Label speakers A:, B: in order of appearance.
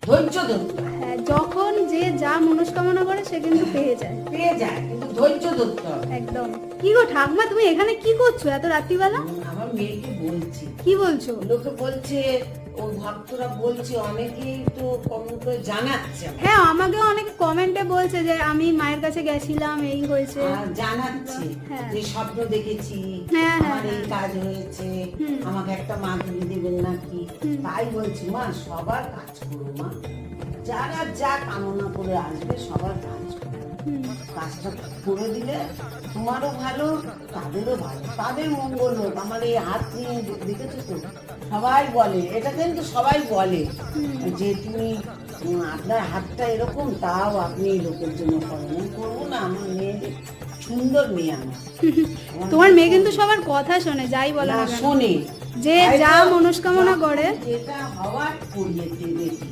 A: ধৈর্য ধরতে হয়।
B: হ্যাঁ, যখন যে যা মনস্কামনা করে সে কিন্তু পেয়ে যায়।
A: কিন্তু ধৈর্য ধরতে হবে।
B: একদম। কি গো ঠাকুমা, তুমি এখানে কি করছো এত রাত্রিবেলা?
A: আমার মেয়েকে বলছি।
B: কি বলছো?
A: লোকে বলছে, ওর ভক্তরা বলছে, অনেকেই তো কমেন্ট করে জানাচ্ছে।
B: হ্যাঁ, আমাকেও অনেকে কমেন্টে বলছে যে আমি মায়ের কাছে গেছিলাম, এই হয়েছে।
A: আর জানাচ্ছে
B: হ্যাঁ।
A: যে স্বপ্ন দেখেছি,
B: হ্যাঁ,
A: আমার
B: হ্যাঁ,
A: এই কাজ হয়েছে,
B: হুম।
A: আমাকে একটা মাধুরী দেবেন নাকি।
B: হুম।
A: তাই বলছি মা, সবার কাজ করো মা, যারা যা কামনা করে আসবে সবার কাজ করো।
B: হুম।
A: কাজটা করে দিলে তোমারও ভালো, তাদেরও ভালো, তাদের মঙ্গল হোক। আমার এই হাত নিয়ে দেখেছো তো, সবাই বলে, এটা কিন্তু সবাই বলে যে তুমি আপনার হাতটা এরকম, তাও আপনি লোকের জন্য করেন। আমি করবো না? আমার মেয়ে সুন্দর মেয়ে আমার।
B: তোমার মেয়ে কিন্তু সবার কথা শোনে, যাই বলে
A: না
B: না কেন।
A: শোনে,
B: যে যা মনস্কামনা করে।
A: যেটা হওয়ার করিয়েছে দেখি।